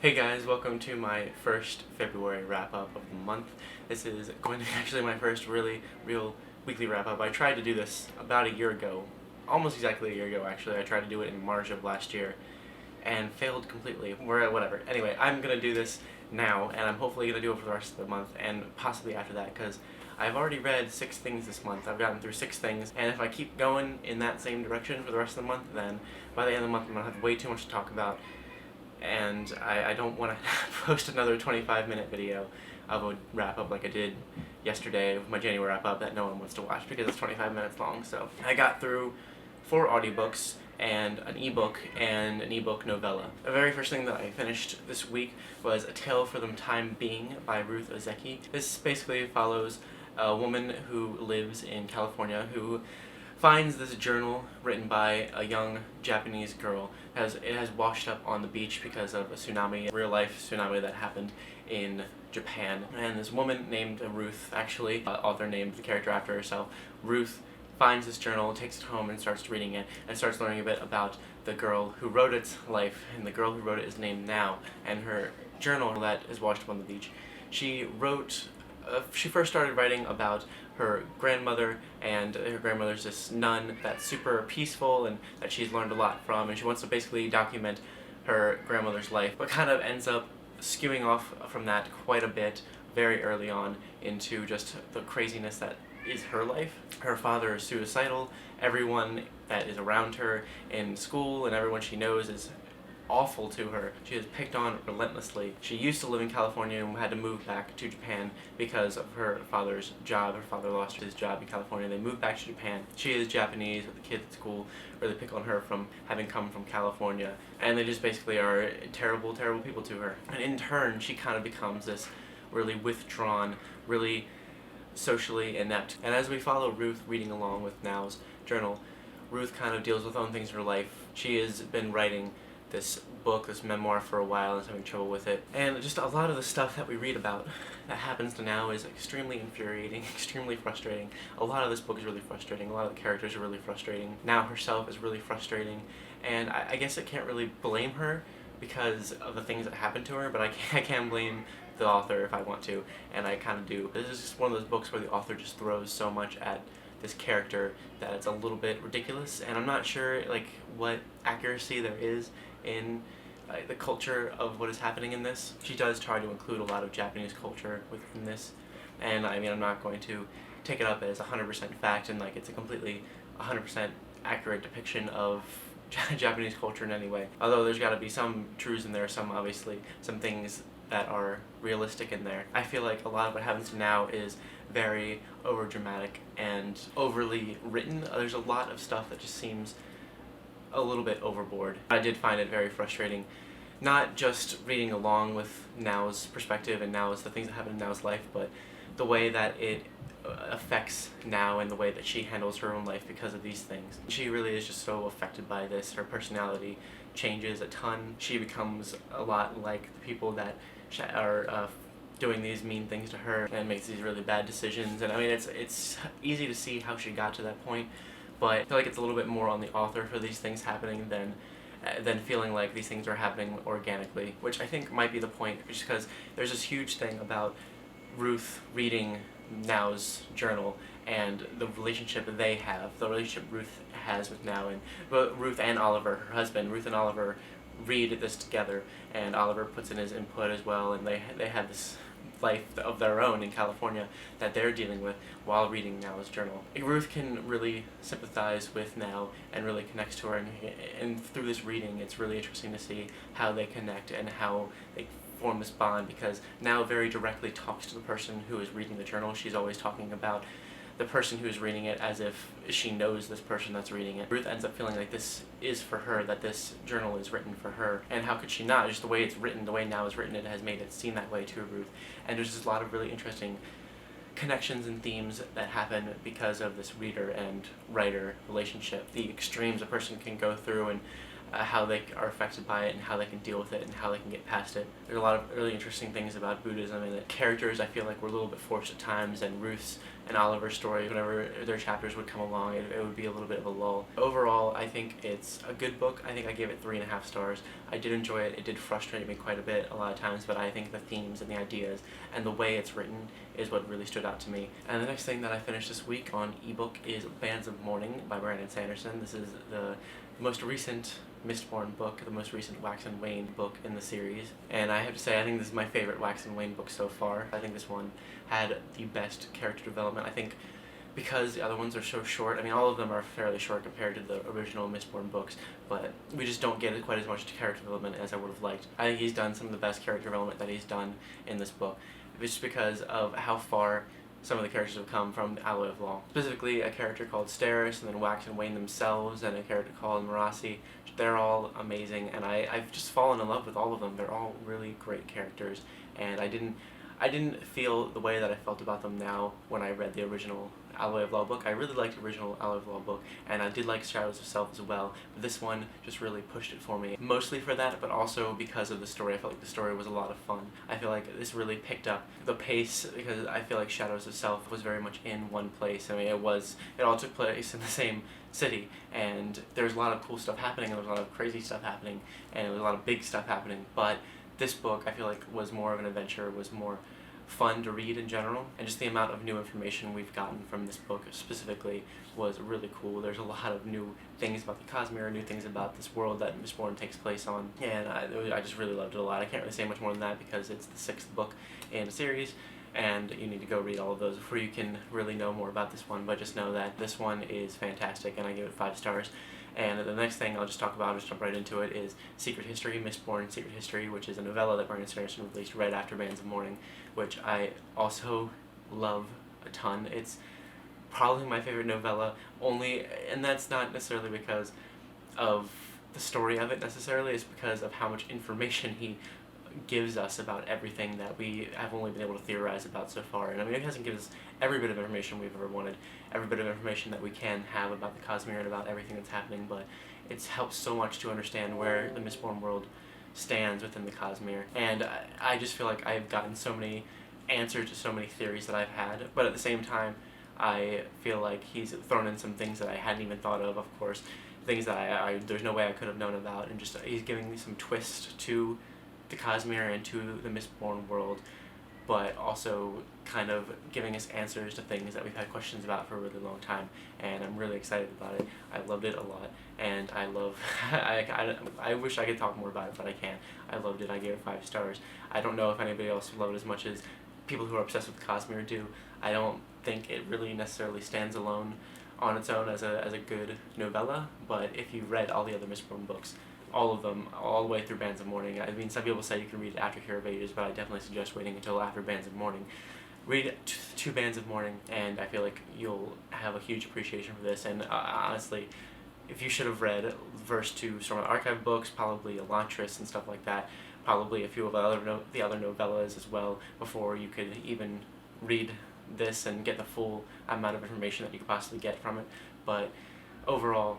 Hey guys, welcome to my first February wrap-up of the month. This is going to be actually my first really real weekly wrap-up. I tried to do this about a year ago, almost exactly a year ago actually. I tried to do it in March of last year and failed completely. Whatever. Anyway, I'm going to do this now, and I'm hopefully going to do it for the rest of the month and possibly after that, because I've already read 6 things this month. I've gotten through 6 things, and if I keep going in that same direction for the rest of the month, then by the end of the month I'm going to have way too much to talk about. And I don't want to post another 25-minute video of a wrap-up like I did yesterday with my January wrap-up that no one wants to watch because it's 25 minutes long. So I got through 4 audiobooks and an ebook and an ebook novella. The very first thing that I finished this week was A Tale for the Time Being by Ruth Ozeki. This basically follows a woman who lives in California who finds this journal written by a young Japanese girl. It has washed up on the beach because of a tsunami, a real-life tsunami that happened in Japan. And this woman named Ruth, actually, author named the character after herself, Ruth, finds this journal, takes it home and starts reading it, and starts learning a bit about the girl who wrote its life. And the girl who wrote it is named Now, and her journal that is washed up on the beach. She first started writing about her grandmother, and her grandmother's this nun that's super peaceful and that she's learned a lot from, and she wants to basically document her grandmother's life, but kind of ends up skewing off from that quite a bit very early on into just the craziness that is her life. Her father is suicidal, everyone that is around her in school and everyone she knows is awful to her. She is picked on relentlessly. She used to live in California and had to move back to Japan because of her father's job. Her father lost his job in California. They moved back to Japan. She is Japanese, but the kids at school really pick on her from having come from California. And they just basically are terrible, terrible people to her. And in turn, she kind of becomes this really withdrawn, really socially inept. And as we follow Ruth reading along with Now's journal, Ruth kind of deals with own things in her life. She has been writing this book, this memoir, for a while and is having trouble with it. And just a lot of the stuff that we read about that happens to Now is extremely infuriating, extremely frustrating. A lot of this book is really frustrating. A lot of the characters are really frustrating. Now herself is really frustrating. And I guess I can't really blame her because of the things that happen to her, but I can blame the author if I want to, and I kind of do. This is just one of those books where the author just throws so much at this character that it's a little bit ridiculous, and I'm not sure what accuracy there is in the culture of what is happening in this. She does try to include a lot of Japanese culture within this, and I mean, I'm not going to take it up as 100% fact and it's a completely 100% accurate depiction of Japanese culture in any way. Although there's got to be some truths in there, obviously some things that are realistic in there. I feel like a lot of what happens to Now is very overdramatic and overly written. There's a lot of stuff that just seems a little bit overboard. I did find it very frustrating, not just reading along with Now's perspective and the things that happen in Now's life, but the way that it affects Now and the way that she handles her own life because of these things. She really is just so affected by this. Her personality changes a ton. She becomes a lot like the people that are doing these mean things to her and makes these really bad decisions. And I mean, it's easy to see how she got to that point, but I feel like it's a little bit more on the author for these things happening than feeling like these things are happening organically, which I think might be the point, just because there's this huge thing about Ruth reading Now's journal and the relationship they have, the relationship Ruth has with Now, and Ruth and Oliver, her husband. Ruth and Oliver read this together, and Oliver puts in his input as well, and they have this life of their own in California that they're dealing with while reading Now's journal. Ruth can really sympathize with Now and really connects to her, and through this reading it's really interesting to see how they connect and how they form this bond, because Now very directly talks to the person who is reading the journal. She's always talking about the person who is reading it as if she knows this person that's reading it. Ruth ends up feeling like this is for her, that this journal is written for her, and how could she not? Just the way it's written, the way Now is written, it has made it seem that way to Ruth. And there's just a lot of really interesting connections and themes that happen because of this reader and writer relationship. The extremes a person can go through, and how they are affected by it and how they can deal with it and how they can get past it. There's a lot of really interesting things about Buddhism, and the characters I feel like were a little bit forced at times, and Ruth's and Oliver's story, whenever their chapters would come along, it would be a little bit of a lull. Overall, I think it's a good book. I think I gave it 3.5 stars. I did enjoy it. It did frustrate me quite a bit a lot of times, but I think the themes and the ideas and the way it's written is what really stood out to me. And the next thing that I finished this week on ebook is Bands of Mourning by Sanderson. This is the most recent Mistborn book, the most recent Wax and Wane book in the series, and I have to say I think this is my favorite Wax and Wane book so far. I think this one had the best character development. I think because the other ones are so short, I mean all of them are fairly short compared to the original Mistborn books, but we just don't get quite as much character development as I would have liked. I think he's done some of the best character development that he's done in this book, just because of how far some of the characters have come from the Alloy of Law. Specifically, a character called Steris, and then Wax and Wane themselves, and a character called Marasi. They're all amazing, and I've just fallen in love with all of them. They're all really great characters, and I didn't feel the way that I felt about them now when I read the original Alloy of Law book. I really liked the original Alloy of Law book, and I did like Shadows of Self as well, but this one just really pushed it for me. Mostly for that, but also because of the story. I felt like the story was a lot of fun. I feel like this really picked up the pace, because I feel like Shadows of Self was very much in one place. I mean, it all took place in the same city, and there's a lot of cool stuff happening, and there was a lot of crazy stuff happening, and there was a lot of big stuff happening, but this book I feel like was more of an adventure, was more fun to read in general, and just the amount of new information we've gotten from this book specifically was really cool. There's a lot of new things about the Cosmere, new things about this world that Mistborn takes place on, and I just really loved it a lot. I can't really say much more than that because it's the 6th book in a series, and you need to go read all of those before you can really know more about this one, but just know that this one is fantastic, and I give it 5 stars. And the next thing I'll just talk about, I'll just jump right into it, is Secret History, Mistborn Secret History, which is a novella that Sanderson released right after Bands of Mourning, which I also love a ton. It's probably my favorite novella, and that's not necessarily because of the story of it necessarily, it's because of how much information he gives us about everything that we have only been able to theorize about so far. And I mean, it hasn't given us every bit of information we've ever wanted, every bit of information that we can have about the Cosmere and about everything that's happening, but it's helped so much to understand where the Mistborn world stands within the Cosmere. And I just feel like I've gotten so many answers to so many theories that I've had, but at the same time, I feel like he's thrown in some things that I hadn't even thought of course, things that there's no way I could have known about, and just he's giving me some twist to the Cosmere and to the Mistborn world, but also kind of giving us answers to things that we've had questions about for a really long time, and I'm really excited about it. I loved it a lot, and I love I wish I could talk more about it, but I can't. I loved it. I gave it 5 stars. I don't know if anybody else loved it as much as people who are obsessed with the Cosmere do. I don't think it really necessarily stands alone on its own as a good novella, but if you read all the other Mistborn books, all of them, all the way through Bands of Mourning. I mean, some people say you can read it after Hero of Ages, but I definitely suggest waiting until after Bands of Mourning. Read 2 Bands of Mourning, and I feel like you'll have a huge appreciation for this, and honestly, if you should have read Verse 2 Storm of the Archive books, probably Elantris and stuff like that, probably a few of the other novellas as well, before you could even read this and get the full amount of information that you could possibly get from it. But overall,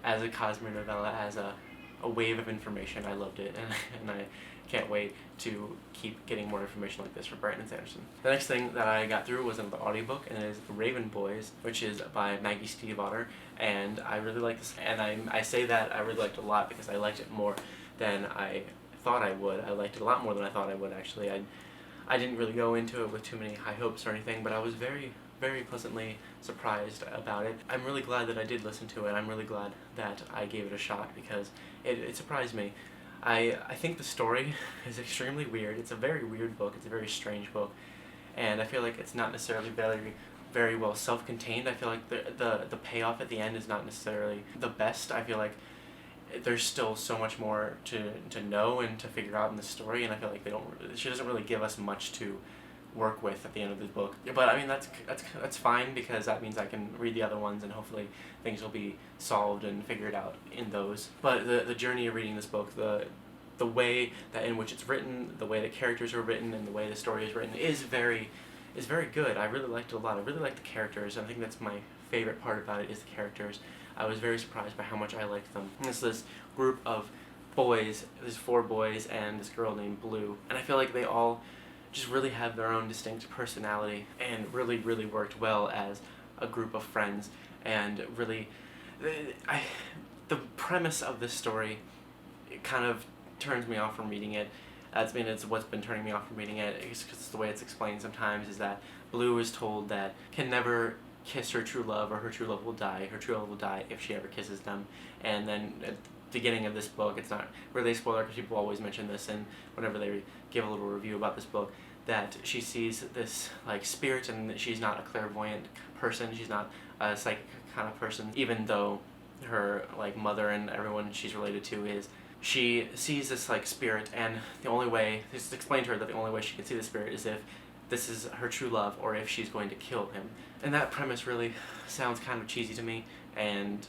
as a Cosmere novella, as a wave of information, I loved it, and I can't wait to keep getting more information like this from Sanderson. The next thing that I got through was another audiobook, and it is The Raven Boys, which is by Maggie Stiefvater, and I really like this, and I say that I really liked it a lot because I liked it more than I thought I would. I liked it a lot more than I thought I would, actually. I didn't really go into it with too many high hopes or anything, but I was very pleasantly surprised about it. I'm really glad that I did listen to it. I'm really glad that I gave it a shot because it surprised me. I think the story is extremely weird. It's a very weird book. It's a very strange book, and I feel like it's not necessarily very well self-contained. I feel like the payoff at the end is not necessarily the best. I feel like there's still so much more to know and to figure out in the story, and I feel like she doesn't really give us much to work with at the end of the book. But I mean, that's fine, because that means I can read the other ones and hopefully things will be solved and figured out in those. But the journey of reading this book, the way that in which it's written, the way the characters are written, and the way the story is written is very good. I really liked it a lot. I really like the characters. I think that's my favorite part about it, is the characters. I was very surprised by how much I liked them. And it's this group of boys, there's 4 boys and this girl named Blue, and I feel like they all just really have their own distinct personality and really, really worked well as a group of friends. And really, the premise of this story, it kind of turns me off from reading it. It's what's been turning me off from reading it, because the way it's explained sometimes is that Blue is told that can never kiss her true love, or her true love will die. Her true love will die if she ever kisses them. And then at the beginning of this book, it's not really a spoiler because people always mention this, and whenever they give a little review about this book, that she sees this like spirit, and that she's not a clairvoyant person, she's not a psychic kind of person, even though her like mother and everyone she's related to is. She sees this like spirit, and the only way, it's explained to her that the only way she can see the spirit is if this is her true love, or if she's going to kill him. And that premise really sounds kind of cheesy to me, and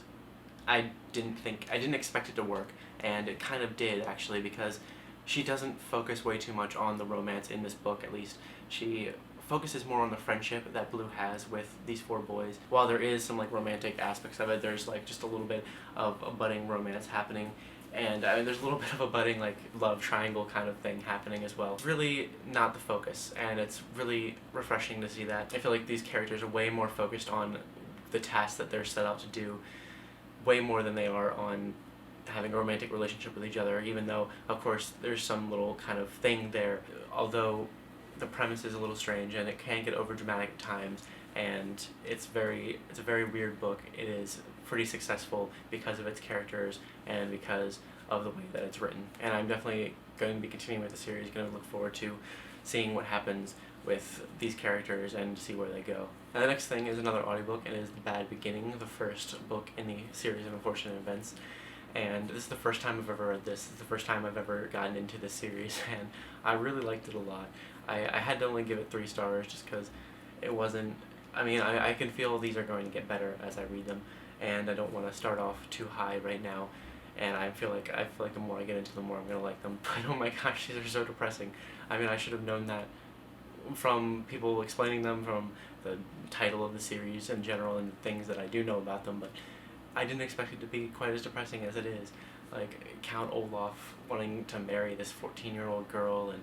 I didn't expect it to work, and it kind of did actually, because she doesn't focus way too much on the romance in this book. At least she focuses more on the friendship that Blue has with these 4 boys. While there is some like romantic aspects of it, there's like just a little bit of a budding romance happening. And there's a little bit of a budding like love triangle kind of thing happening as well. It's really not the focus, and it's really refreshing to see that. I feel like these characters are way more focused on the tasks that they're set out to do, way more than they are on having a romantic relationship with each other, even though of course there's some little kind of thing there, although the premise is a little strange and it can get over dramatic at times, and it's a very weird book. It is pretty successful because of its characters and because of the way that it's written. And I'm definitely going to be continuing with the series, going to look forward to seeing what happens with these characters and see where they go. And the next thing is another audiobook, and it is The Bad Beginning, the first book in the series of Unfortunate Events. And this is the first time I've ever read this. It's the first time I've ever gotten into this series, and I really liked it a lot. I had to only give it 3 stars just because it wasn't, I can feel these are going to get better as I read them, and I don't want to start off too high right now. And I feel like the more I get into them, the more I'm going to like them. But oh my gosh, these are so depressing. I should have known that from people explaining them, from the title of the series in general, and things that I do know about them, but I didn't expect it to be quite as depressing as it is. Like Count Olaf wanting to marry this 14-year-old girl, and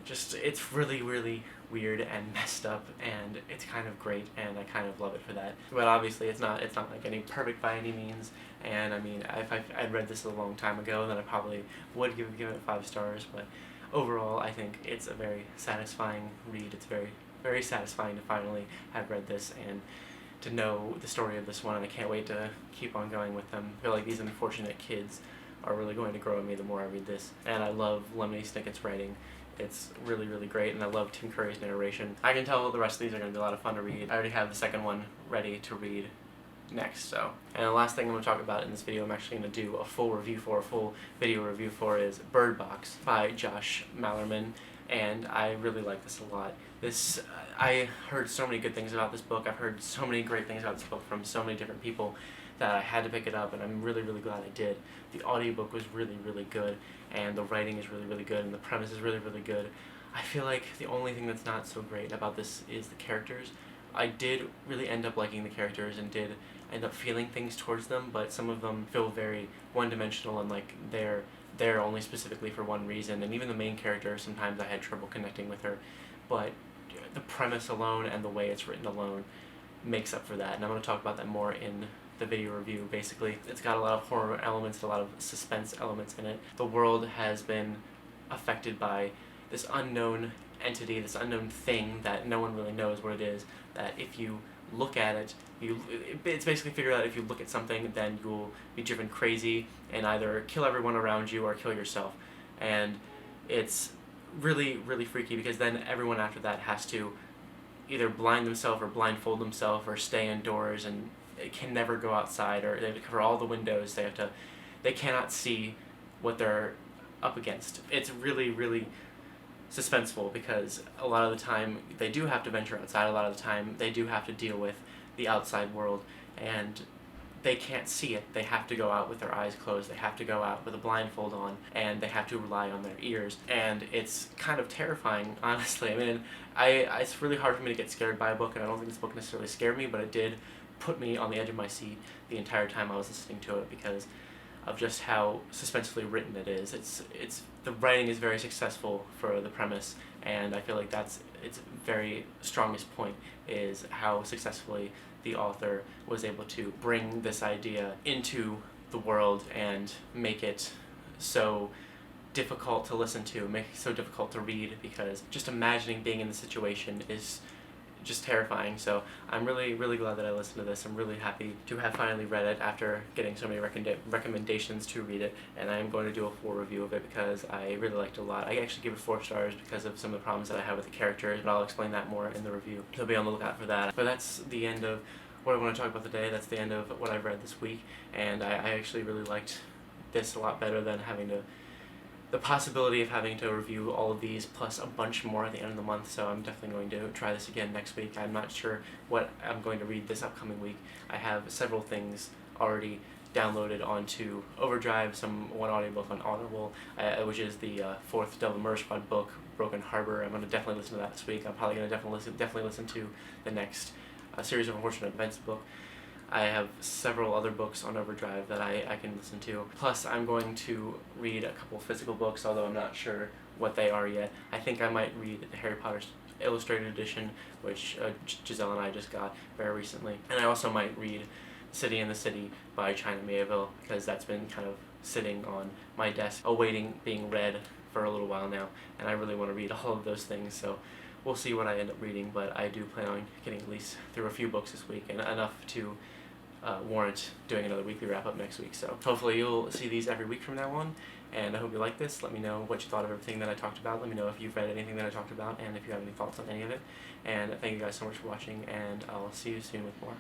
just, it's really, really weird and messed up, and it's kind of great, and I kind of love it for that. But obviously it's not like any perfect by any means, and if I'd read this a long time ago, then I probably would give it 5 stars, but overall I think it's a very satisfying read. It's very, very satisfying to finally have read this and to know the story of this one, and I can't wait to keep on going with them. I feel like these unfortunate kids are really going to grow on me the more I read this, and I love Lemony Snicket's writing. It's really, really great, and I love Tim Curry's narration. I can tell the rest of these are going to be a lot of fun to read. I already have the second one ready to read next, so. And the last thing I'm going to talk about in this video, I'm actually going to do a full video review for, is Bird Box by Josh Malerman, and I really like this a lot. I heard so many good things about this book. I've heard so many great things about this book from so many different people that I had to pick it up, and I'm really, really glad I did. The audiobook was really, really good, and the writing is really, really good, and the premise is really, really good. I feel like the only thing that's not so great about this is the characters. I did really end up liking the characters and did end up feeling things towards them, but some of them feel very one-dimensional, and like they're there only specifically for one reason, and even the main character, sometimes I had trouble connecting with her, but the premise alone and the way it's written alone makes up for that, and I'm going to talk about that more in the video review. Basically, it's got a lot of horror elements, a lot of suspense elements in it. The world has been affected by this unknown entity, this unknown thing that no one really knows what it is, that if you look at it, it's basically figured out if you look at something, then you'll be driven crazy and either kill everyone around you or kill yourself. And it's really, really freaky, because then everyone after that has to either blind themselves or blindfold themselves or stay indoors, and they can never go outside, or they have to cover all the windows. They cannot see what they're up against. It's really, really suspenseful, because a lot of the time they do have to venture outside, a lot of the time they do have to deal with the outside world, and they can't see it. They have to go out with their eyes closed, they have to go out with a blindfold on, and they have to rely on their ears, and it's kind of terrifying, honestly. It's really hard for me to get scared by a book, and I don't think this book necessarily scared me, but it did put me on the edge of my seat the entire time I was listening to it because of just how suspensefully written it is. It's the writing is very successful for the premise, and I feel like that's its very strongest point, is how successfully the author was able to bring this idea into the world and make it so difficult to listen to, make it so difficult to read, because just imagining being in the situation is just terrifying. So I'm really, really glad that I listened to this. I'm really happy to have finally read it after getting so many recommendations to read it, and I'm going to do a full review of it because I really liked it a lot. I actually give it 4 stars because of some of the problems that I have with the characters, but I'll explain that more in the review, so be on the lookout for that. But that's the end of what I want to talk about today. That's the end of what I've read this week, and I actually really liked this a lot better than the possibility of having to review all of these plus a bunch more at the end of the month. So I'm definitely going to try this again next week. I'm not sure what I'm going to read this upcoming week. I have several things already downloaded onto Overdrive, one audiobook on Audible, which is the 4th Devil Murder Squad book, Broken Harbor. I'm going to definitely listen to that this week. I'm probably going to definitely listen to the next Series of Unfortunate Events book. I have several other books on Overdrive that I can listen to. Plus, I'm going to read a couple physical books, although I'm not sure what they are yet. I think I might read the Harry Potter Illustrated Edition, which Giselle and I just got very recently. And I also might read City in the City by China Miéville, because that's been kind of sitting on my desk awaiting being read for a little while now, and I really want to read all of those things. So we'll see what I end up reading, but I do plan on getting at least through a few books this week, and enough to warrant doing another weekly wrap-up next week. So hopefully you'll see these every week from now on, and I hope you like this. Let me know what you thought of everything that I talked about. Let me know if you've read anything that I talked about, and if you have any thoughts on any of it. And thank you guys so much for watching, and I'll see you soon with more.